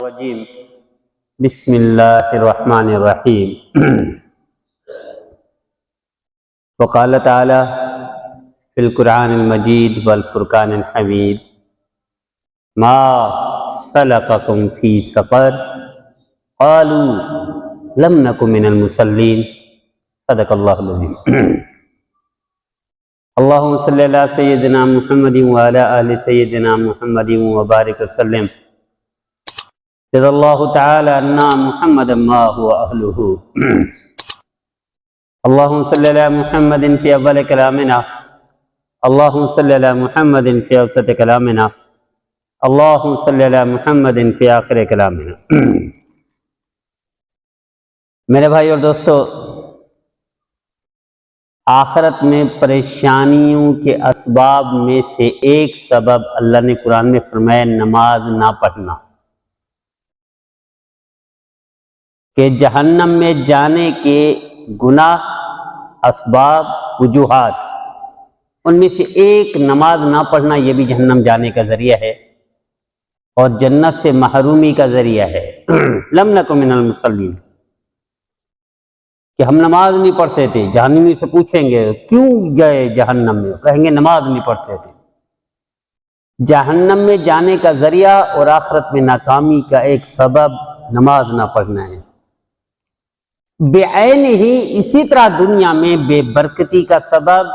الرجیم بسم اللہ الرحمن الرحیم وقال تعالی فی القرآن المجید والفرقان الحمید ما سلککم فی سقر قالوا لم نک من المصلین صدق اللہ العظیم اللہم صلی علی سیدنا محمد وعلی آل سیدنا محمد وبارک وسلم جزا اللہ تعالی عنا محمد ما هو اہلہ اللہم صلی علی محمد فی اول کلامنا اللہم صلی علی محمد فی اوسط کلامنا اللہم صلی علی محمد فی آخر کلامنا میرے بھائی اور دوستو، آخرت میں پریشانیوں کے اسباب میں سے ایک سبب اللہ نے قرآن میں فرمایا نماز نہ پڑھنا، کہ جہنم میں جانے کے گناہ اسباب وجوہات ان میں سے ایک نماز نہ پڑھنا، یہ بھی جہنم جانے کا ذریعہ ہے اور جنت سے محرومی کا ذریعہ ہے۔ لم نک من المصلین، کہ ہم نماز نہیں پڑھتے تھے۔ جہنمی سے پوچھیں گے کیوں گئے جہنم میں، کہیں گے نماز نہیں پڑھتے تھے۔ جہنم میں جانے کا ذریعہ اور آخرت میں ناکامی کا ایک سبب نماز نہ پڑھنا ہے۔ بعین ہی اسی طرح دنیا میں بے برکتی کا سبب،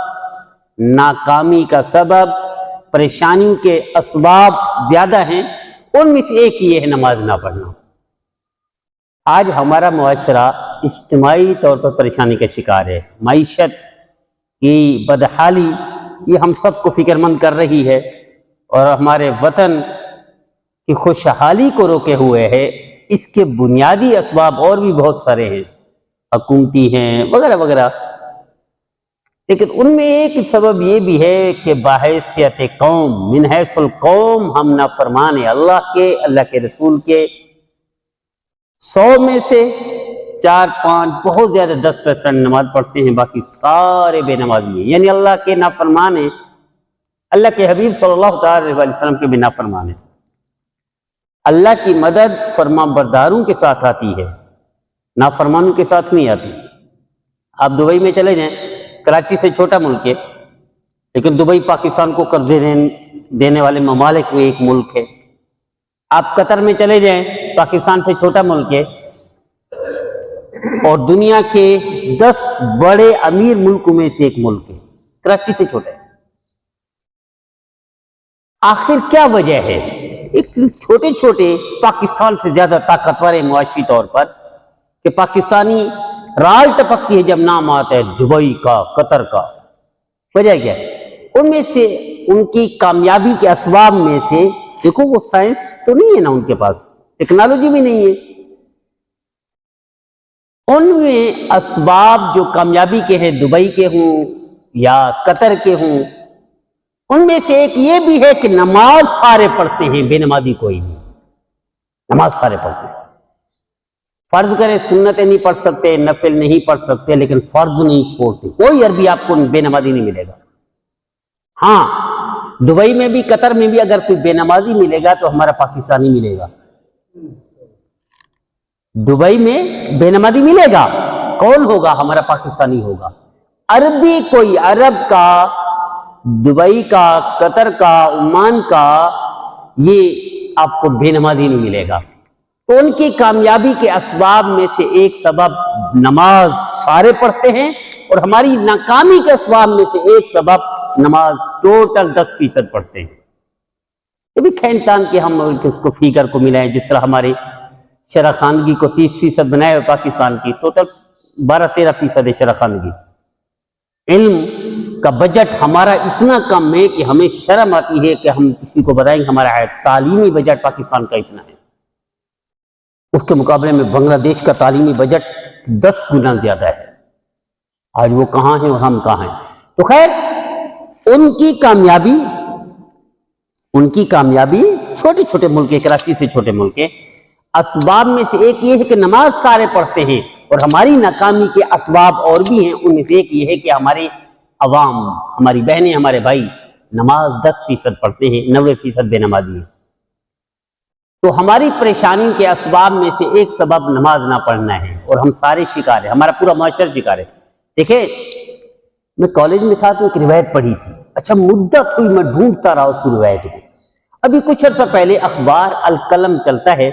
ناکامی کا سبب، پریشانیوں کے اسباب زیادہ ہیں، ان میں سے ایک یہ ہے نماز نہ پڑھنا۔ آج ہمارا معاشرہ اجتماعی طور پر پریشانی کا شکار ہے۔ معیشت کی بدحالی یہ ہم سب کو فکر مند کر رہی ہے اور ہمارے وطن کی خوشحالی کو روکے ہوئے ہے۔ اس کے بنیادی اسباب اور بھی بہت سارے ہیں، حکومتی ہیں وغیرہ وغیرہ، لیکن ان میں ایک سبب یہ بھی ہے کہ بحیثیت قوم، من حیث القوم ہم نافرمان ہیں اللہ کے، اللہ کے رسول کے۔ 100 میں سے 4-5 بہت زیادہ 10% نماز پڑھتے ہیں، باقی سارے بے نمازی ہیں، یعنی اللہ کے نافرمان ہیں، اللہ کے حبیب صلی اللہ تعالی علیہ وسلم کے بھی نافرمان ہیں۔ اللہ کی مدد فرما برداروں کے ساتھ آتی ہے، نافرمانوں کے ساتھ نہیں آتی۔ آپ دبئی میں چلے جائیں، کراچی سے چھوٹا ملک ہے لیکن دبئی پاکستان کو قرضے دینے والے ممالک میں ایک ملک ہے۔ آپ قطر میں چلے جائیں، پاکستان سے چھوٹا ملک ہے اور دنیا کے 10 بڑے امیر ملکوں میں سے ایک ملک ہے، کراچی سے چھوٹا ہے۔ آخر کیا وجہ ہے؟ ایک چھوٹے چھوٹے پاکستان سے زیادہ طاقتور معاشی طور پر کہ پاکستانی رال ٹپکتی ہے جب نام آتا ہے دبئی کا، قطر کا۔ وجہ کیا ہے؟ ان میں سے ان کی کامیابی کے اسباب میں سے دیکھو، وہ سائنس تو نہیں ہے نا، ان کے پاس ٹیکنالوجی بھی نہیں ہے۔ ان میں اسباب جو کامیابی کے ہیں، دبئی کے ہوں یا قطر کے ہوں، ان میں سے ایک یہ بھی ہے کہ نماز سارے پڑھتے ہیں، بے نمازی کوئی نہیں، نماز سارے پڑھتے ہیں۔ فرض کرے سنتیں نہیں پڑھ سکتے، نفل نہیں پڑھ سکتے، لیکن فرض نہیں چھوڑتے۔ کوئی عربی آپ کو بے نمازی نہیں ملے گا۔ ہاں، دبئی میں بھی قطر میں بھی اگر کوئی بے نمازی ملے گا تو ہمارا پاکستانی ملے گا۔ دبئی میں بے نمازی ملے گا، کون ہوگا؟ ہمارا پاکستانی ہوگا۔ عربی کوئی عرب کا، دبئی کا، قطر کا، عمان کا، یہ آپ کو بے نمازی نہیں ملے گا۔ تو ان کی کامیابی کے اسباب میں سے ایک سبب نماز سارے پڑھتے ہیں، اور ہماری ناکامی کے اسباب میں سے ایک سبب نماز ٹوٹل 10% پڑھتے ہیں۔ یہ بھی کھین تان کے ہم کس کو فیگر کو ملائیں، جس طرح ہمارے شرح خواندگی کو 30% بنائے ہوئے پاکستان کی، ٹوٹل 12-13% ہے شرح خواندگی۔ علم کا بجٹ ہمارا اتنا کم ہے کہ ہمیں شرم آتی ہے کہ ہم کسی کو بتائیں گے ہمارا تعلیمی بجٹ پاکستان کا اتنا ہے، اس کے مقابلے میں بنگلہ دیش کا تعلیمی بجٹ 10 گنا زیادہ ہے۔ آج وہ کہاں ہیں اور ہم کہاں ہیں؟ تو خیر، ان کی کامیابی چھوٹے چھوٹے ملک کے، کراچی سے چھوٹے ملک کے اسباب میں سے ایک یہ ہے کہ نماز سارے پڑھتے ہیں، اور ہماری ناکامی کے اسباب اور بھی ہیں۔ ان میں سے ایک یہ ہے کہ ہمارے عوام، ہماری بہنیں، ہمارے بھائی نماز 10% پڑھتے ہیں، 90% بے نمازی ہیں۔ تو ہماری پریشانی کے اسباب میں سے ایک سبب نماز نہ پڑھنا ہے، اور ہم سارے شکار ہیں، ہمارا پورا معاشرہ شکار ہے۔ دیکھیں، میں کالج میں تھا تو ایک روایت پڑھی تھی، اچھا مدت ہوئی میں ڈھونڈتا رہا اس روایت کو۔ ابھی کچھ عرصہ پہلے اخبار القلم چلتا ہے،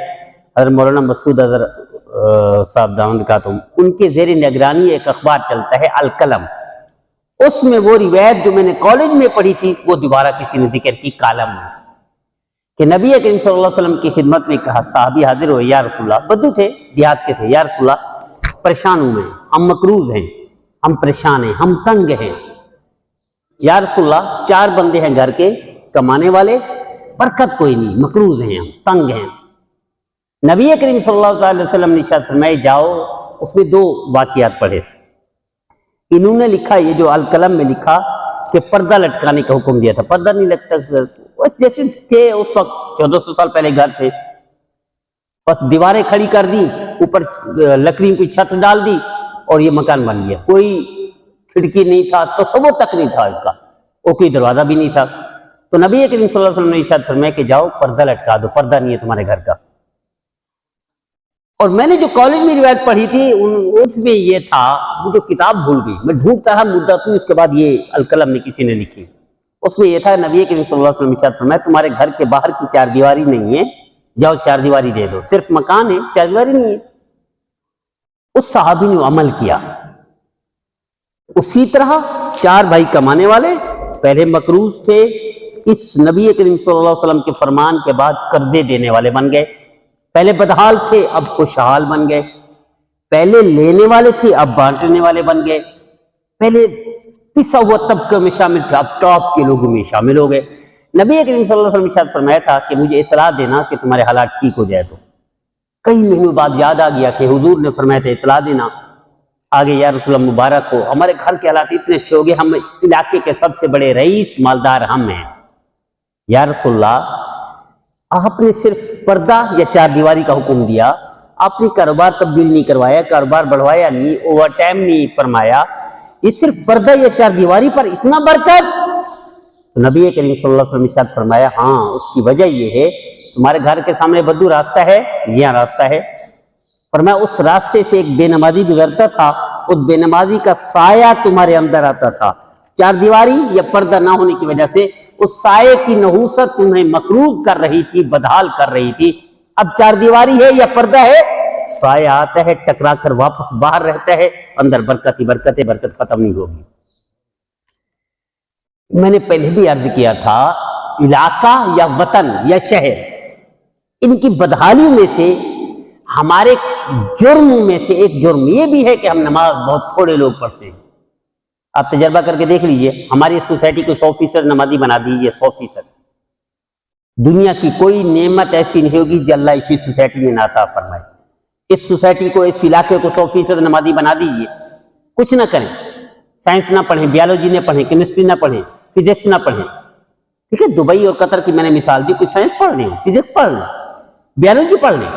حضرت مولانا مسعود اظہر صاحب دامن کا، تو ان کے زیر نگرانی ایک اخبار چلتا ہے القلم، اس میں وہ روایت جو میں نے کالج میں پڑھی تھی وہ دوبارہ کسی نے ذکر کی کالم میں، کہ نبی کریم صلی اللہ علیہ وسلم کی خدمت میں کہا، صحابی حاضر ہوئے، یا رسول اللہ، بدو تھے، دیہات کے تھے، یا رسول اللہ پریشان ہوں میں، ہم مقروض ہیں، ہم پریشان ہیں، ہم تنگ ہیں، یا رسول اللہ 4 بندے ہیں گھر کے کمانے والے، برکت کوئی نہیں، مقروض ہیں، ہم تنگ ہیں۔ نبی کریم صلی اللہ علیہ وسلم نے ارشاد فرمائے جاؤ، اس میں 2 واقعات پڑھے۔ انہوں نے لکھا، یہ جو القلم میں لکھا کہ پردہ لٹکانے کا حکم دیا تھا، پردہ نہیں لٹکا، جیسے تھے اس وقت 1400 سال پہلے گھر تھے، بس دیواریں کھڑی کر دی، اوپر لکڑی کی چھت ڈال دی اور یہ مکان بن گیا، کوئی کھڑکی نہیں تھا، تصور تک نہیں تھا اس کا، اور کوئی دروازہ بھی نہیں تھا۔ تو نبی کریم صلی اللہ علیہ وسلم نے ارشاد فرمایا کہ جاؤ پردہ لٹکا دو، پردہ نہیں ہے تمہارے گھر کا۔ اور میں نے جو کالج میں روایت پڑھی تھی اس میں یہ تھا، وہ جو کتاب بھول گئی، میں ڈھونڈتا رہا مدت ہوئی، اس کے بعد یہ القلم میں کسی نے لکھی، اس میں یہ تھا نبی کریم صلی اللہ علیہ وسلم نے ارشاد فرمایا تمہارے گھر کے باہر کی 4 دیواری نہیں ہے، جاؤ 4 دیواری دے دو، صرف مکان ہے، 4 دیواری نہیں ہے۔ اس صحابی نے عمل کیا، اسی طرح 4 بھائی کمانے والے، پہلے مقروض تھے، اس نبی کریم صلی اللہ علیہ وسلم کے فرمان کے بعد قرضے دینے والے بن گئے، پہلے بدحال تھے اب خوشحال بن گئے، پہلے لینے والے تھے اب بانٹنے والے بن گئے، پہلے پسا ہوا طبقے میں شامل تھے اب ٹاپ کے لوگوں میں شامل ہو گئے۔ نبی کریم صلی اللہ علیہ وسلم نے ارشاد فرمایا تھا کہ مجھے اطلاع دینا کہ تمہارے حالات ٹھیک ہو جائے، تو کئی مہینوں بعد یاد آ گیا کہ حضور نے فرمایا تھا اطلاع دینا، آگے یا رسول اللہ مبارک ہو، ہمارے گھر کے حالات اتنے اچھے ہو گئے، ہم علاقے کے سب سے بڑے رئیس مالدار ہم ہیں۔ یا رسول اللہ آپ نے صرف پردہ یا 4 دیواری کا حکم دیا، آپ نے کاروبار تبدیل نہیں کروایا، کاروبار بڑھوایا نہیں، اوور ٹائم نہیں فرمایا، یہ صرف پردہ یا 4 دیواری پر اتنا برکت؟ تو نبی کریم صلی اللہ علیہ وسلم نے ارشاد فرمایا ہاں، اس کی وجہ یہ ہے تمہارے گھر کے سامنے بدو راستہ ہے، یہاں راستہ ہے، فرمایا اس راستے سے ایک بے نمازی گزرتا تھا، اس بے نمازی کا سایہ تمہارے اندر آتا تھا، 4 دیواری یا پردہ نہ ہونے کی وجہ سے اس سائے کی نحوست تمہیں مقروض کر رہی تھی، بدحال کر رہی تھی، اب 4 دیواری ہے یا پردہ ہے، سایہ آتا ہے، ٹکرا کر واپس باہر رہتا ہے، اندر برکت ہی برکت ہے، برکت ختم نہیں ہوگی۔ میں نے پہلے بھی عرض کیا تھا، علاقہ یا وطن یا شہر، ان کی بدحالیوں میں سے ہمارے جرموں میں سے ایک جرم یہ بھی ہے کہ ہم نماز بہت تھوڑے لوگ پڑھتے ہیں۔ آپ تجربہ کر کے دیکھ لیجئے، ہماری سوسائٹی کو 100% نمازی بنا دیجئے، 100%۔ دنیا کی کوئی نعمت ایسی نہیں ہوگی جو اللہ اسی سوسائٹی میں نہ عطا فرمائے۔ اس سوسائٹی کو، اس علاقے کو 100% نمازی بنا دیجئے، کچھ نہ کریں، سائنس نہ پڑھیں، بیالوجی نہ پڑھیں، کیمسٹری نہ پڑھیں، فزکس نہ پڑھیں، ٹھیک ہے، دبئی اور قطر کی میں نے مثال دی، کچھ سائنس پڑھ لیں، فزکس پڑھ لیں، بیالوجی پڑھ لیں،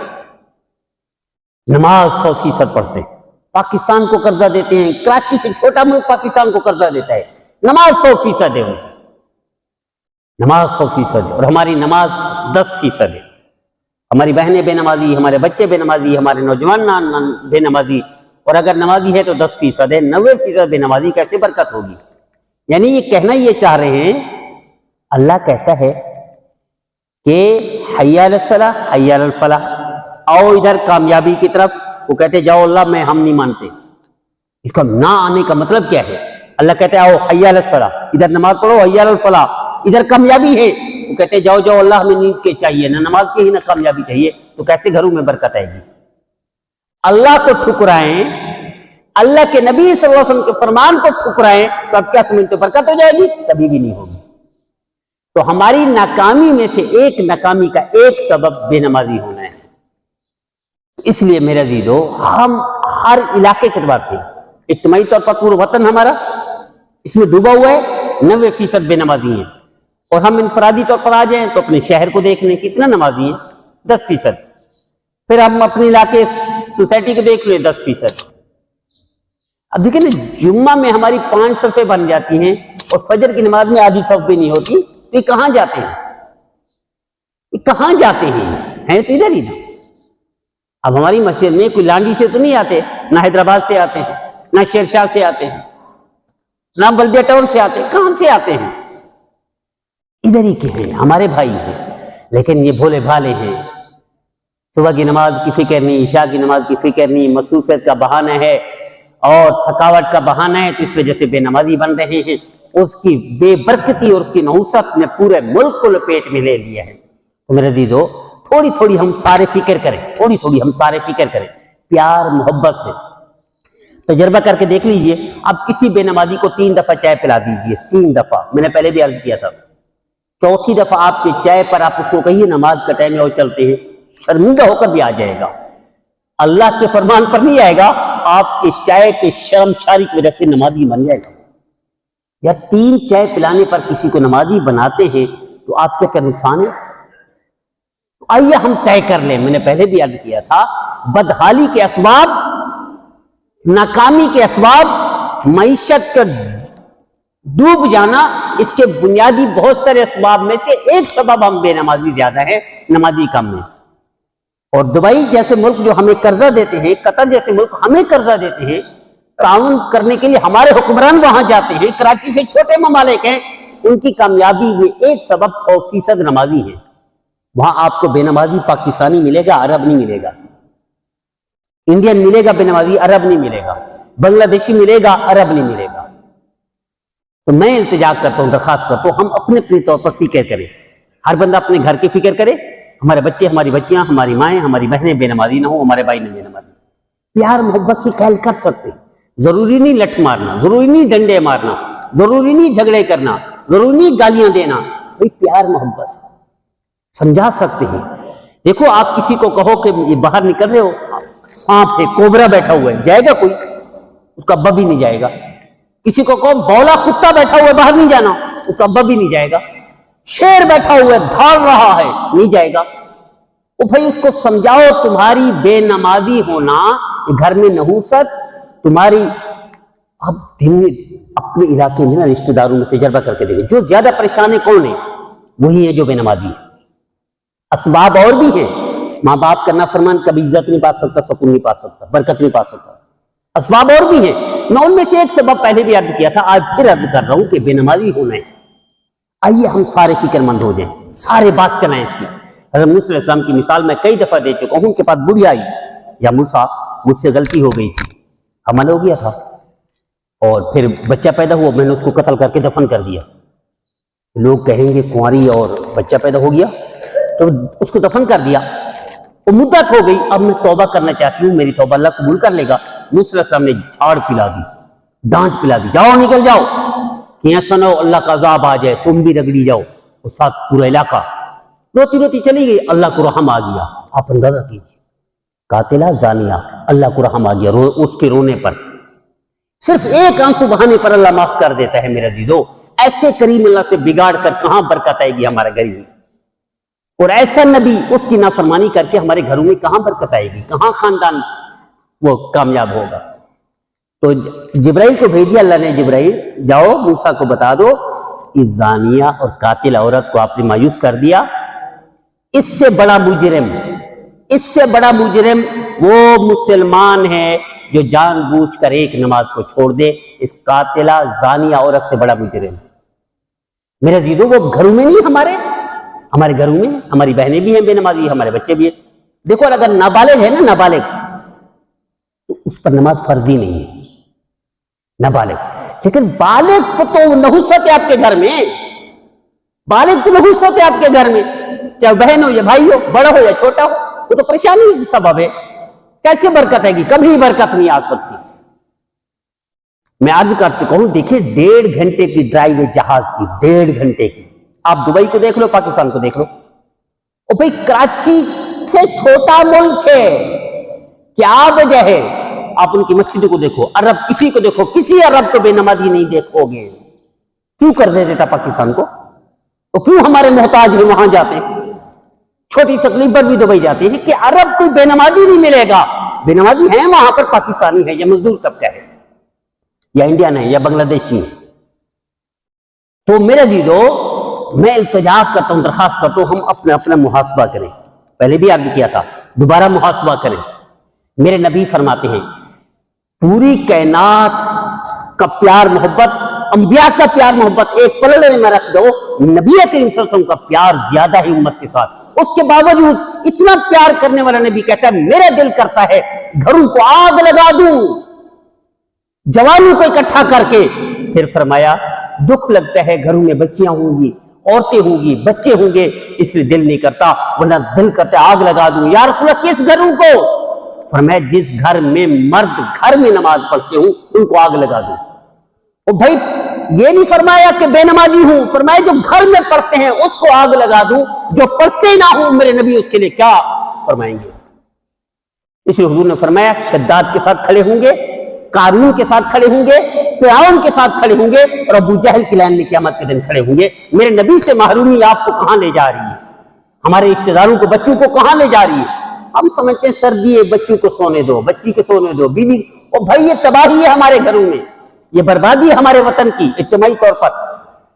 نماز 100% پڑھتے ہیں، پاکستان کو قرضہ دیتے ہیں، کراچی سے چھوٹا ملک پاکستان کو قرضہ دیتا ہے، نماز 100% ہے ان کی، نماز 100% ہے، اور ہماری نماز 10% ہے، ہماری بہنیں بے نمازی، ہمارے بچے بے نمازی، ہمارے نوجوان بے نمازی، اور اگر نمازی ہے تو 10% ہے، 90% بے نمازی، کیسے برکت ہوگی؟ یعنی یہ کہنا یہ چاہ رہے ہیں، اللہ کہتا ہے کہ حی علی الصلاۃ حی علی الفلاح، آؤ ادھر کامیابی کی طرف، وہ کہتے جاؤ اللہ میں ہم نہیں مانتے، اس کا نہ آنے کا مطلب کیا ہے؟ اللہ کہتے ہیں آؤ حی علی الصلاۃ، ادھر نماز پڑھو، حی علی الفلاح، ادھر کامیابی ہے، وہ کہتے جاؤ جاؤ اللہ ہمیں نیند کے چاہیے، نہ نماز کی ہی نہ کامیابی چاہیے، تو کیسے گھروں میں برکت آئے گی؟ اللہ کو ٹھکرائیں، اللہ کے نبی صلی اللہ علیہ وسلم کے فرمان کو ٹھکرائیں، تو اب کیا سمجھتے برکت ہو جائے گی؟ کبھی بھی نہیں ہوگی۔ تو ہماری ناکامی میں سے ایک ناکامی کا ایک سبب بے نمازی ہونا ہے۔ اس لیے میرے عزیزو، ہم ہر علاقے کے اعتبار سے، اجتماعی طور پر پورا وطن ہمارا اس میں ڈوبا ہوا ہے، 90% بے نمازی ہیں، اور ہم انفرادی طور پر آ جائیں تو اپنے شہر کو دیکھ لیں کتنا نمازی ہیں، 10%، پھر ہم اپنے علاقے سوسائٹی کو دیکھ لیں 10%۔ اب دیکھیں نا، جمعہ میں ہماری 5 صفیں بن جاتی ہیں اور فجر کی نماز میں آدھی صف بھی نہیں ہوتی، تو یہ کہاں جاتے ہیں؟ یہ کہاں جاتے ہیں؟ ہیں تو ادھر ہی نا. اب ہماری مسجد میں کوئی لانڈی سے تو نہیں آتے، نہ حیدرآباد سے آتے ہیں، نہ شیرشاہ سے آتے ہیں، نہ بلدیہ ٹاؤن سے آتے ہیں. کہاں سے آتے ہیں؟ ادھر ہی کے ہیں، ہمارے بھائی ہیں. لیکن یہ بھولے بھالے ہیں، صبح کی نماز کی فکر نہیں، عشاء کی نماز کی فکر نہیں، مصروفیت کا بہانہ ہے اور تھکاوٹ کا بہانہ ہے، تو اس وجہ سے بے نمازی بن رہے ہیں. اس کی بے برکتی اور اس کی نحوست نے پورے ملک کو لپیٹ میں لے لیا ہے. تو میرے عزیزو، تھوڑی تھوڑی ہم سارے فکر کریں، تھوڑی تھوڑی ہم سارے فکر کریں پیار محبت سے. تجربہ کر کے دیکھ لیجئے، اب کسی بے نمازی کو 3 دفعہ چائے پلا دیجئے، 3 دفعہ. میں نے پہلے بھی عرض کیا تھا، چوتھی دفعہ آپ کے چائے پر آپ اس کو کہیے نماز کا ٹائم ہے اور چلتے ہیں، شرمندہ ہو کر بھی آ جائے گا. اللہ کے فرمان پر نہیں آئے گا، آپ کے چائے کے شرمساری کی وجہ سے نمازی بن جائے گا. یا 3 چائے پلانے پر کسی کو نمازی بناتے ہیں تو آپ کیا نقصان ہے؟ آئیے ہم طے کر لیں. میں نے پہلے بھی عرض کیا تھا، بدحالی کے اسباب، ناکامی کے اسباب، معیشت کا ڈوب جانا، اس کے بنیادی بہت سارے اسباب میں سے ایک سبب ہم بے نمازی زیادہ ہے، نمازی کم ہے. اور دبئی جیسے ملک جو ہمیں قرضہ دیتے ہیں، قطر جیسے ملک ہمیں قرضہ دیتے ہیں، تعاون کرنے کے لیے ہمارے حکمران وہاں جاتے ہیں، کراچی سے چھوٹے ممالک ہیں، ان کی کامیابی میں ایک سبب 100% نمازی ہے. وہاں آپ کو بے نمازی پاکستانی ملے گا، عرب نہیں ملے گا. انڈین ملے گا بے نمازی، عرب نہیں ملے گا. بنگلہ دیشی ملے گا، عرب نہیں ملے گا. تو میں التجا کرتا ہوں، درخواست کرتا ہوں، ہم اپنے اپنے طور پر فکر کریں. ہر بندہ اپنے گھر کی فکر کرے. ہمارے بچے، ہماری بچیاں، ہماری مائیں، ہماری بہنیں بے نمازی نہ ہوں، ہمارے بھائی نہ بے نمازی. پیار محبت سے خیال کر سکتے ہیں. ضروری نہیں لٹھ مارنا، ضروری نہیں ڈنڈے مارنا، ضروری نہیں جھگڑے کرنا، ضروری نہیں گالیاں دینا. بھائی پیار محبت سے سمجھا سکتے ہیں. دیکھو، آپ کسی کو کہو کہ یہ باہر نکل رہے ہو، سانپ ہے، کوبرا بیٹھا ہوا ہے، جائے گا کوئی؟ اس کا بب ہی نہیں جائے گا. کسی کو کہو بولا کتا بیٹھا ہوا ہے، باہر نہیں جانا، اس کا بب ہی نہیں جائے گا. شیر بیٹھا ہوا ہے، دھاڑ رہا ہے، نہیں جائے گا. وہ بھائی اس کو سمجھاؤ، تمہاری بے نمازی ہونا، گھر میں نحوست تمہاری. اب دن میں اپنے علاقے میں نا رشتہ داروں میں تجربہ کر کے دیکھیں، جو زیادہ پریشان ہے کون ہے؟ وہی ہے جو بے نمازی ہے. اسباب اور بھی ہیں. ماں باپ کا نافرمان کبھی عزت نہیں پا سکتا، سکون نہیں پا سکتا، برکت نہیں پا سکتا. اسباب اور بھی ہیں. میں ان میں سے ایک سبب پہلے بھی عرض کیا تھا، آج پھر عرض کر رہا ہوں کہ بے نمازی ہونا ہے. آئیے ہم سارے فکر مند ہو جائیں، سارے بات چلائیں اس کی. حضرت موسیٰ علیہ السلام کی مثال میں کئی دفعہ دے چکا ہوں. ان کے پاس بڑھی آئی، یا موسیٰ مجھ سے غلطی ہو گئی تھی، حمل ہو گیا تھا، اور پھر بچہ پیدا ہوا، میں نے اس کو قتل کر کے دفن کر دیا. لوگ کہیں گے کنواری اور بچہ پیدا ہو گیا، تو اس کو دفن کر دیا. وہ مدت ہو گئی، اب میں توبہ کرنا چاہتی ہوں، میری توبہ اللہ قبول کر لے گا. موسیٰ علیہ السلام نے جھاڑ پلا دی، ڈانٹ پلا دی، جاؤ نکل جاؤ، کہ ایسا نہ ہو اللہ کا عذاب آ جائے، تم بھی رگڑی جاؤ. اور ساتھ پورا علاقہ روتی روتی چلی گئی. اللہ کو رحم آ گیا. آپ اندازہ کیجیے، قاتلہ زانیہ، اللہ کو رحم آ گیا اس کے رونے پر. صرف ایک آنسو بہانے پر اللہ معاف کر دیتا ہے. میرے عزیزو، ایسے کریم اللہ سے بگاڑ کر کہاں برکت آئے گی ہمارے گھر میں؟ اور ایسا نبی اس کی نافرمانی کر کے ہمارے گھروں میں کہاں برکت آئے گی؟ کہاں خاندان وہ کامیاب ہوگا؟ تو جبرائیل کو بھیج دیا اللہ نے. جبرائیل جاؤ موسیٰ کو بتا دو، اس زانیہ اور قاتل عورت کو آپ نے مایوس کر دیا. اس سے بڑا مجرم، اس سے بڑا مجرم وہ مسلمان ہے جو جان بوجھ کر ایک نماز کو چھوڑ دے. اس قاتلہ زانیہ عورت سے بڑا مجرم. میرے عزیزو، وہ گھروں میں نہیں، ہمارے گھروں میں ہماری بہنیں بھی ہیں بے نمازی، ہمارے بچے بھی ہیں. دیکھو، اگر نابالغ ہے نا، نابالغ، تو اس پر نماز فرض ہی نہیں ہے، نابالغ. لیکن بالغ کو تو نحوست ہے آپ کے گھر میں، بالغ تو نحوست ہے آپ کے گھر میں، چاہے بہن ہو یا بھائی ہو، بڑا ہو یا چھوٹا ہو. وہ تو پریشانی سبب ہے. کیسے برکت آئے گی؟ کبھی برکت نہیں آ سکتی. میں عرض کر چکا ہوں، دیکھیں 1.5 گھنٹے کی ڈرائیو ہے جہاز کی، 1.5 گھنٹے کی. آپ دبئی کو دیکھ لو، پاکستان کو دیکھ لو. اور بھئی کراچی سے چھوٹا ملک ہے، کیا وجہ ہے؟ آپ ان کی مسجد کو دیکھو، عرب کسی کو دیکھو، کسی عرب کو بے نمازی نہیں دیکھو گے. کیوں قرضے دیتا پاکستان کو؟ اور کیوں ہمارے محتاج ہیں وہاں جاتے ہیں، چھوٹی تکلیف پر بھی دبئی جاتے ہیں کہ عرب کوئی بے نمازی نہیں ملے گا. بے نمازی ہیں وہاں پر، پاکستانی ہے یا مزدور طبقہ ہے یا انڈین ہے یا بنگلہ دیشی ہے. تو میرے عزیزو، میں التجا کرتا ہوں، درخواست کرتا ہوں، ہم اپنا محاسبہ کریں. پہلے بھی عرض کیا تھا، دوبارہ محاسبہ کریں۔ میرے نبی فرماتے ہیں پوری کائنات کا پیار محبت، انبیاء کا پیار محبت ایک پلڑے میں رکھ دو، نبی کریم صلی اللہ علیہ وسلم کا پیار زیادہ ہے امت کے ساتھ۔ اس کے باوجود اتنا پیار کرنے والا نبی کہتا ہے میرا دل کرتا ہے گھروں کو آگ لگا دوں، جوانوں کو اکٹھا کر کے۔ پھر فرمایا دکھ لگتا ہے گھروں میں بچیاں ہوں گی، عورتیں ہوں گی، بچے ہوں گے، اس لیے دل نہیں کرتا، ورنہ دل کرتا ہے آگ لگا دوں۔ یا رسول اللہ کس گھروں کو؟ فرمایا جس گھر میں مرد گھر میں نماز پڑھتے ہوں ان کو آگ لگا دوں۔ اور بھائی یہ نہیں فرمایا کہ بے نمازی ہوں، فرمایا جو گھر میں پڑھتے ہیں اس کو آگ لگا دوں، جو پڑھتے نہ ہوں میرے نبی اس کے لیے کیا فرمائیں گے؟ اس لیے حضور نے فرمایا شداد کے ساتھ کھڑے ہوں گے، قارون کے ساتھ کھڑے ہوں گے، فرعون کے ساتھ کھڑے ہوں گے، اور ابو جہل کی لائن میں قیامت کے دن کھڑے ہوں گے۔ میرے نبی سے محرومی آپ کو کہاں لے جا رہی ہے؟ ہمارے رشتہ داروں کو، بچوں کو کہاں لے جا رہی ہے؟ ہم سمجھتے ہیں سردی ہے بچوں کو سونے دو، بچی کو سونے دو، بیوی، اور بھائی یہ تباہی ہے ہمارے گھروں میں، یہ بربادی ہے ہمارے وطن کی، اجتماعی طور پر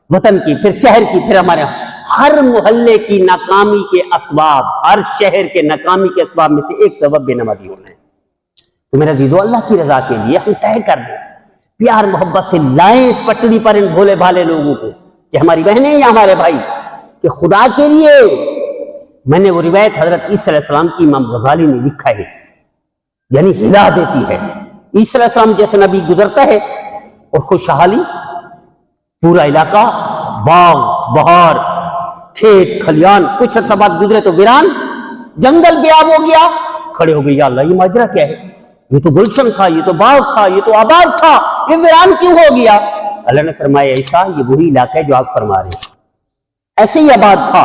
وطن کی، پھر شہر کی، پھر ہمارے ہر محلے کی ناکامی کے اسباب، ہر شہر کے ناکامی کے اسباب میں سے ایک سبب بے نمازی ہونا ہے۔ تو میرا دیدو اللہ کی رضا کے لیے ہم طے کر دیں، پیار محبت سے لائیں پٹڑی پر ان بھولے بھالے لوگوں کو، کہ ہماری بہنیں یا ہمارے بھائی، کہ خدا کے لیے۔ میں نے وہ روایت حضرت عیسیٰ علیہ السلام کی امام غزالی نے لکھا ہے، یعنی ہلا دیتی ہے۔ عیسیٰ علیہ السلام جیسے نبی گزرتا ہے اور خوشحالی، پورا علاقہ باغ بہار کھیت کھلیان، کچھ عرصہ بعد گزرے تو ویران، جنگل بیاب ہو گیا، کھڑے ہو گئے یا اللہ یہ ماجرا کیا ہے؟ یہ تو گلشن تھا، یہ تو باغ تھا، یہ تو آباد تھا، یہ ویران کیوں ہو گیا؟ اللہ نے فرمایا عیسیٰ یہ وہی علاقہ ہے جو آپ فرما رہے ہیں، ایسے ہی آباد تھا،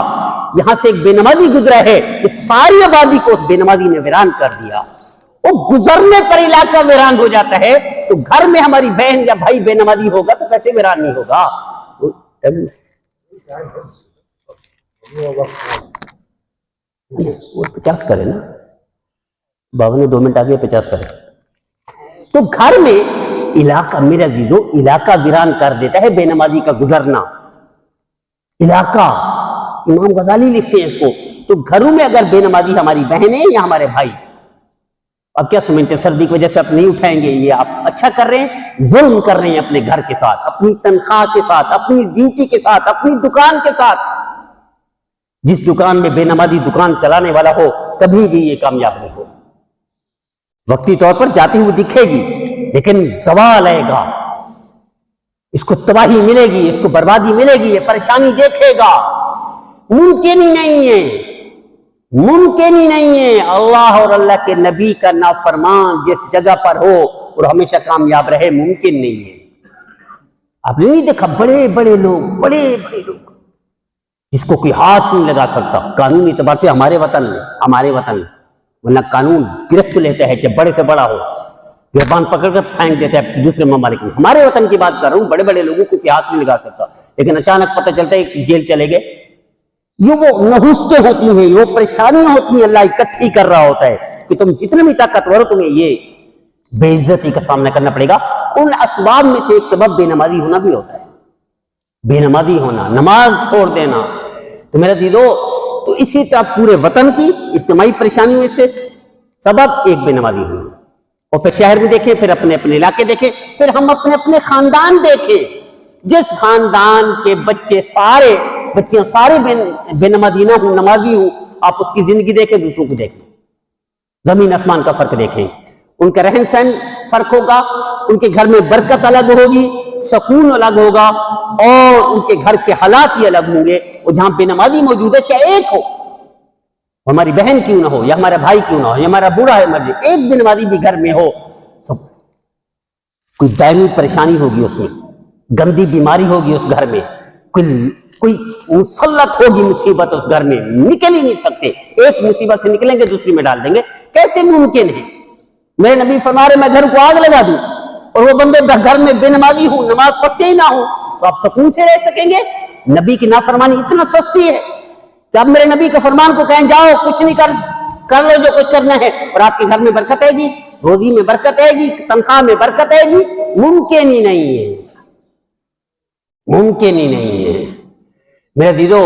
یہاں سے ایک بے نمازی گزرا ہے، اس ساری آبادی کو اس بے نمازی نے ویران کر دیا۔ وہ گزرنے پر علاقہ ویران ہو جاتا ہے، تو گھر میں ہماری بہن یا بھائی بے نمازی ہوگا تو کیسے ویران نہیں ہوگا؟ 50 کرے نا، بابا نے 2 منٹ آگے 50 کرے۔ تو گھر میں علاقہ، میرا عزیزو، علاقہ ویران کر دیتا ہے بے نمازی کا گزرنا۔ علاقہ، امام غزالی لکھتے ہیں اس کو۔ تو گھروں میں اگر بے نمازی ہماری بہنیں یا ہمارے بھائی، اب کیا سمجھتے ہیں سردی کی وجہ سے آپ نہیں اٹھائیں گے؟ یہ آپ اچھا کر رہے ہیں، ظلم کر رہے ہیں اپنے گھر کے ساتھ، اپنی تنخواہ کے ساتھ، اپنی ڈیوٹی کے ساتھ، اپنی دکان کے ساتھ۔ جس دکان میں بے نمازی دکان چلانے والا ہو کبھی بھی یہ کامیاب نہیں ہوگا۔ وقتی طور پر جاتی ہوئی دکھے گی لیکن زوال آئے گا، اس کو تباہی ملے گی، اس کو بربادی ملے گی، یہ پریشانی دیکھے گا۔ ممکن ہی نہیں ہے، ممکن ہی نہیں ہے اللہ اور اللہ کے نبی کا نافرمان جس جگہ پر ہو اور ہمیشہ کامیاب رہے، ممکن نہیں ہے۔ آپ نے نہیں دیکھا بڑے بڑے لوگ، بڑے بڑے لوگ جس کو کوئی ہاتھ نہیں لگا سکتا قانونی اعتبار سے ہمارے وطن میں، ورنہ قانون گرفت لیتا ہے کہ بڑے سے بڑا ہو، گربان پکڑ کر پھینک دیتا ہے دوسرے ممالک میں۔ ہمارے وطن کی بات کر رہا ہوں، بڑے بڑے لوگوں کو کوئی ہاتھ نہیں لگا سکتا، لیکن اچانک پتہ چلتا ہے کہ جیل چلے گئے۔ یہ وہ نحوستیں ہوتی ہیں، وہ پریشانیاں ہوتی ہیں، اللہ اکٹھی کر رہا ہوتا ہے کہ تم جتنے بھی طاقتور ہو تمہیں یہ بے عزتی کا سامنا کرنا پڑے گا۔ ان اسباب میں سے ایک سبب بے نمازی ہونا بھی ہوتا ہے، بے نمازی ہونا، نماز چھوڑ دینا۔ تو میرا دیدو، تو اسی طرح پورے وطن کی اجتماعی پریشانیوں میں سے سبب ایک بے نمازی ہونا۔ اور پھر شہر میں دیکھیں، پھر اپنے اپنے علاقے دیکھیں، پھر ہم اپنے اپنے خاندان دیکھیں۔ جس خاندان کے بچیاں سارے بے نمازی نہ ہوں، نمازی ہوں، آپ اس کی زندگی دیکھیں، دوسروں کو دیکھیں، زمین آسمان کا فرق دیکھیں۔ ان کا رہن سہن فرق ہوگا، ان کے گھر میں برکت الگ ہوگی، سکون الگ ہوگا، اور ان کے گھر کے حالات ہی الگ ہوں گے۔ اور جہاں بے نمازی موجود ہے، چاہے ایک ہو، ہماری بہن کیوں نہ ہو، یا ہمارا بھائی کیوں نہ ہو، یا ہمارا بوڑھا ہے مرضی، ایک بے نمازی بھی گھر میں ہو، کوئی دائمی پریشانی ہوگی اس میں، گندی بیماری ہوگی اس گھر میں، کوئی مسلط ہوگی مصیبت اس گھر میں، نکل ہی نہیں سکتے۔ ایک مصیبت سے نکلیں گے دوسری میں ڈال دیں گے، کیسے ممکن ہے؟ میرے نبی فرما رہے میں گھر کو آگ لگا دوں اور وہ بندے گھر میں بے نمازی ہوں، نماز پڑھتے ہی نہ ہوں، تو آپ سکون سے رہ سکیں گے؟ نبی کی نافرمانی اتنا سستی ہے کہ اب میرے نبی کے فرمان کو کہیں جاؤ کچھ نہیں کر لو جو کچھ کرنا ہے، اور آپ کے گھر میں برکت آئے گی، روزی میں برکت آئے گی، تنخواہ میں برکت آئے گی؟ ممکن ہی نہیں ہے، ممکن ہی نہیں ہے۔ میرے دیدو،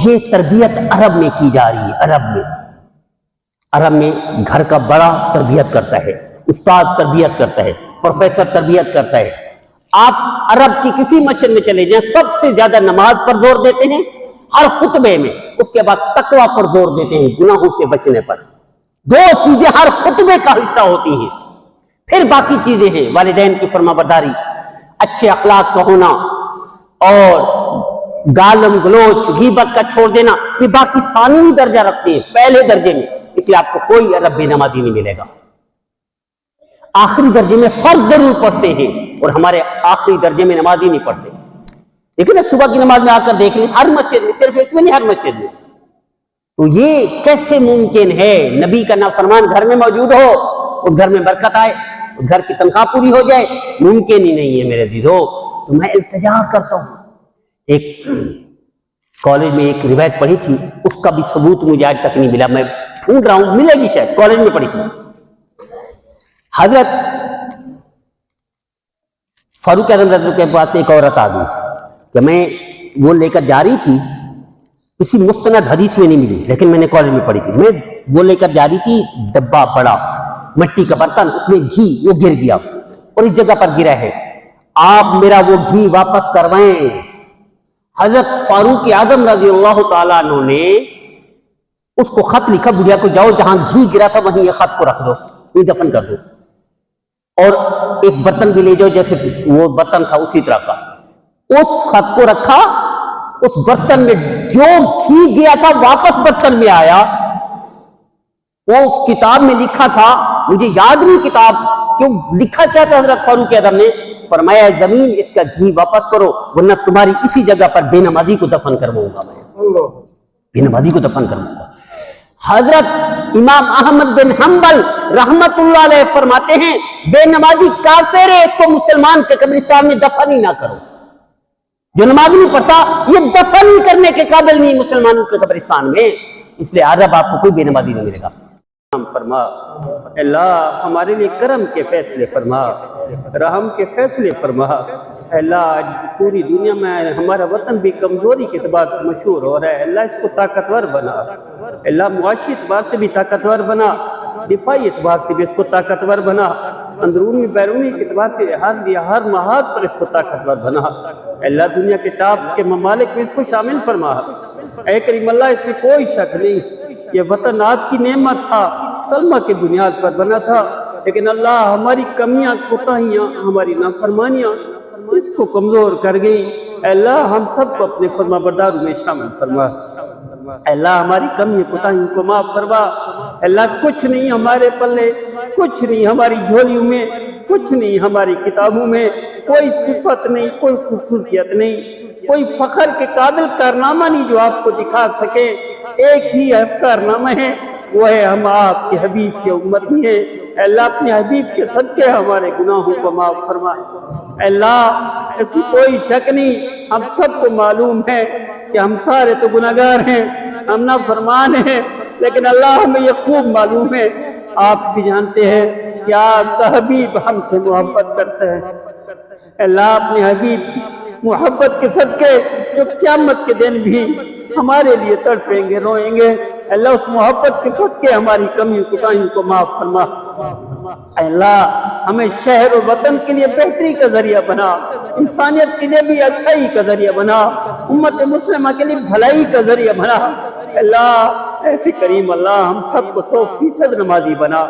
یہ تربیت عرب میں کی جا رہی ہے، عرب میں عرب میں گھر کا بڑا تربیت کرتا ہے، استاد تربیت کرتا ہے، پروفیسر تربیت کرتا ہے۔ آپ عرب کی کسی مسجد میں چلے جائیں، سب سے زیادہ نماز پر زور دیتے ہیں ہر خطبے میں، اس کے بعد تقویٰ پر زور دیتے ہیں، گناہوں سے بچنے پر۔ دو چیزیں ہر خطبے کا حصہ ہوتی ہیں، پھر باقی چیزیں ہیں، والدین کی فرما برداری، اچھے اخلاق کا ہونا، اور گالم گلوچ غیبت کا چھوڑ دینا، یہ باقی ثانوی درجہ رکھتے ہیں، پہلے درجے میں، اس لیے آپ کو کوئی عرب بے نمازی نہیں ملے گا۔ آخری درجے میں فرض ضرور پڑھتے ہیں، اور ہمارے آخری درجے میں نمازی نہیں پڑھتے، لیکن صبح کی نماز میں آ کر دیکھ لیں، ہر مسجد میں، صرف اس میں نہیں، ہر مسجد میں۔ تو یہ کیسے ممکن ہے نبی کا نافرمان گھر میں موجود ہو، اس گھر میں برکت آئے، اس گھر کی تنخواہ پوری ہو جائے؟ ممکن ہی نہیں ہے میرے عزیزو۔ تو میں التجا کرتا ہوں، ایک کالج میں ایک روایت پڑھی تھی، اس کا بھی ثبوت مجھے آج تک نہیں ملا، میں ڈھونڈ رہا ہوں، ملے گی شاید، کالج میں پڑھی تھی۔ حضرت فاروق اعظم رضی اللہ عنہ کے پاس ایک عورت آ گئی کہ میں وہ لے کر جا رہی تھی، کسی مستند حدیث میں نہیں ملی، لیکن میں نے کالج میں پڑھی تھی، میں وہ لے کر جا رہی تھی، ڈبہ بڑا مٹی کا برتن، اس میں گھی، وہ گر گیا اور اس جگہ پر گرا ہے، آپ میرا وہ گھی واپس کروائیں۔ حضرت فاروق اعظم رضی اللہ تعالیٰ عنہ نے اس کو خط لکھا، بڑھیا کو جاؤ جہاں گھی گرا تھا وہیں یہ خط کو رکھ دو، یہ دفن کر دو، اور ایک برتن بھی لے جاؤ جیسے وہ برتن تھا اسی طرح کا۔ اس خط کو رکھا، اس برتن میں جو گھی گیا تھا واپس برتن میں آیا۔ وہ اس کتاب میں لکھا تھا، مجھے یاد نہیں کتاب کیوں لکھا کیا تھا، حضرت فاروق اعظم نے فرمایا زمین اس کا گھی واپس کرو ورنہ تمہاری اسی جگہ پر بے نمازی کو دفن کرواؤں گا، میں بے نمازی کو دفن کرواؤں گا۔ حضرت امام احمد بن حنبل رحمت اللہ علیہ فرماتے ہیں بے نمازی کافر ہے، اس کو مسلمان کے قبرستان میں دفن ہی نہ کرو۔ جو نماز نہیں پڑھتا یہ دفن ہی کرنے کے قابل نہیں مسلمانوں کے قبرستان میں، اس لیے عرب آپ کو کوئی بے نمازی نہیں ملے گا۔ فرما اللہ ہمارے لیے کرم کے فیصلے فرما، رحم کے فیصلے فرما۔ اللہ آج پوری دنیا میں ہمارا وطن بھی کمزوری کے اعتبار سے مشہور ہو رہا ہے، اللہ اس کو طاقتور بنا، اللہ معاشی اعتبار سے بھی طاقتور بنا، دفاعی اعتبار سے بھی اس کو طاقتور بنا، اندرونی بیرونی کے اعتبار سے ہر محاذ پر اس کو طاقتور بنا۔ اللہ دنیا کے ٹاپ کے ممالک میں اس کو شامل فرما۔ اے کریم اللہ اس میں کوئی شک نہیں، یہ وطن آپ کی نعمت تھا، کلمہ کی بنیاد پر بنا تھا، لیکن اللہ ہماری کمیاں، کوتاہیاں، ہماری نافرمانیاں اس کو کمزور کر گئی۔ اے اللہ ہم سب کو اپنے فرما برداروں میں شامل فرما۔ اے اللہ ہماری کمیاں کوتاہیوں کو معاف فرما۔ اے اللہ کچھ نہیں ہمارے پلے، کچھ نہیں ہماری جھولیوں میں، کچھ نہیں ہماری کتابوں میں، کوئی صفت نہیں، کوئی خصوصیت نہیں، کوئی فخر کے قابل کارنامہ نہیں جو آپ کو دکھا سکے۔ ایک ہی کارنامہ ہے، وہ ہے ہم آپ کے حبیب کے امتی ہیں۔ اے اللہ اپنے حبیب کے صدقے ہمارے گناہوں کو معاف فرما۔ اے اللہ ایسی کوئی شک نہیں، ہم سب کو معلوم ہے کہ ہم سارے تو گناہگار ہیں، ہم نافرمان ہیں، لیکن اللہ ہمیں یہ خوب معلوم ہے، آپ بھی جانتے ہیں کہ آپ کا حبیب ہم سے محبت کرتا ہے۔ اے اللہ اپنے حبیب کی محبت کے صدقے جو قیامت کے دن بھی ہمارے لیے تڑپیں گے، روئیں گے، اللہ اس محبت کے صدقے ہماری کمیوں کوتاہیوں کو معاف فرما۔ اے اللہ ہمیں شہر و وطن کے لیے بہتری کا ذریعہ بنا، انسانیت کے لیے بھی اچھائی کا ذریعہ بنا، امت مسلمہ کے لیے بھلائی کا ذریعہ بنا۔ اے اللہ اے کریم اللہ ہم سب کو 100% نمازی بنا،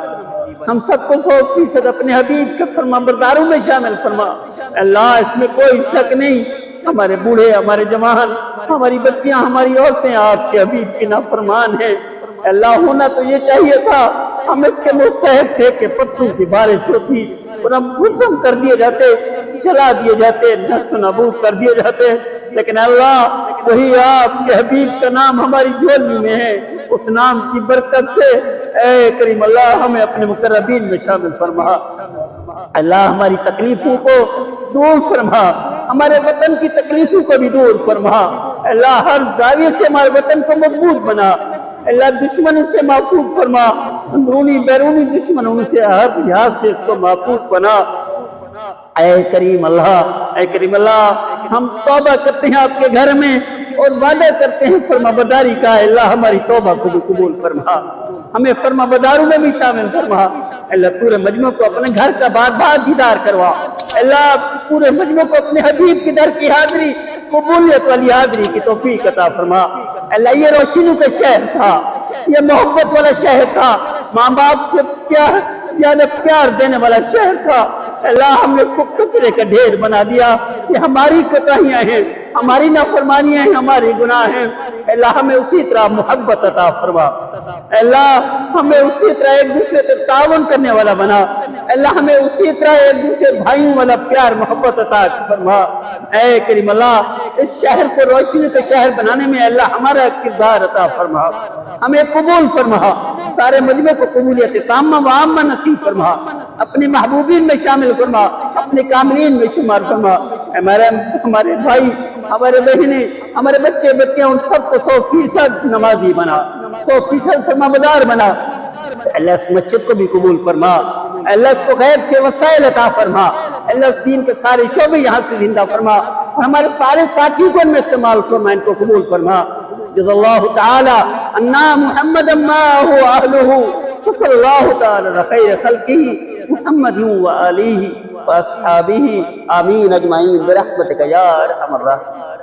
ہم سب کو 100% اپنے حبیب کے فرما برداروں میں شامل فرما۔ اے اللہ اس میں کوئی شک نہیں، ہمارے بوڑھے، ہمارے جوان، ہماری بچیاں، ہماری عورتیں آپ کے حبیب کی نافرمان ہیں۔ اے اللہ ہونا تو یہ چاہیے تھا، ہم اس کے مستحق تھے کہ پتھروں کی بارش ہوتی اور ہم بھسم کر دیے جاتے، جلا دیے جاتے، نست و نابود کر دیے جاتے، لیکن اللہ وہی آپ کے حبیب کا نام ہماری جھولی میں ہے، اس نام کی برکت سے اے کریم اللہ ہمیں اپنے مقربین میں شامل فرما۔ اللہ ہماری تکلیفوں کو دور فرما، ہمارے وطن کی تکلیفوں کو بھی دور فرما۔ اللہ ہر زاویے سے ہمارے وطن کو مضبوط بنا، اللہ دشمنوں سے محفوظ فرما، اندرونی بیرونی دشمنوں سے ہر لحاظ سے اس کو محفوظ بنا۔ اے کریم اللہ، اے کریم اللہ ہم توبہ کرتے ہیں آپ کے گھر میں اور وعدہ کرتے ہیں فرما برداری کا. اللہ ہماری توبہ کو بھی قبول فرما, ہمیں فرما برداروں میں بھی شامل فرما. اللہ پورے مجمع کو اپنے گھر کا بار بار دیدار کروا. اللہ پورے مجمع کو اپنے حبیب کی در کی حاضری, قبولیت والی حاضری کی توفیق عطا فرما. اللہ یہ روشنیوں کا شہر تھا, یہ محبت والا شہر تھا, ماں باپ سے پیار دینے والا شہر تھا. اللہ ہم نے اس کو کچرے کا ڈھیر بنا دیا. یہ ہماری کوتاہیاں ہیں, ہماری نافرمانیاں ہیں, ہماری گناہ ہیں. اللہ ہمیں اسی طرح محبت عطا فرما. اللہ ہمیں اسی طرح ایک دوسرے سے تعاون کرنے والا بنا. اللہ ہمیں اسی طرح ایک دوسرے بھائیوں والا پیار محبت عطا فرما. اے کریم اللہ, اس شہر کو روشنی کا شہر بنانے میں اللہ ہمارا کردار عطا فرما. ہمیں قبول فرما, سارے مجمع کو قبولیت تامہ و عامہ نصیب فرما. اپنے محبوبین میں شامل فرما, اپنے کاملین میں شمار فرما. ہمارے بھائی, ہمارے بہنیں, ہمارے بچے بچیاں, ان سب کو 100% نمازی بنا, 100% فرما بردار بنا. اللہ اس مسجد کو بھی قبول فرما. اللہ اس کو غیب سے وسائل عطا فرما. اللہ اس دین کے سارے شعبے یہاں سے زندہ فرما, اور ہمارے سارے ساتھیوں کو ان میں استعمال فرما, ان کو قبول فرما. جزا اللہ تعالی انا محمد ما هو اہلہ, صلی اللہ تعالی خیر خلقہ محمد و آلہ و اصحابہ, آمین اجمعین برحمتک یا ارحم الراحمین.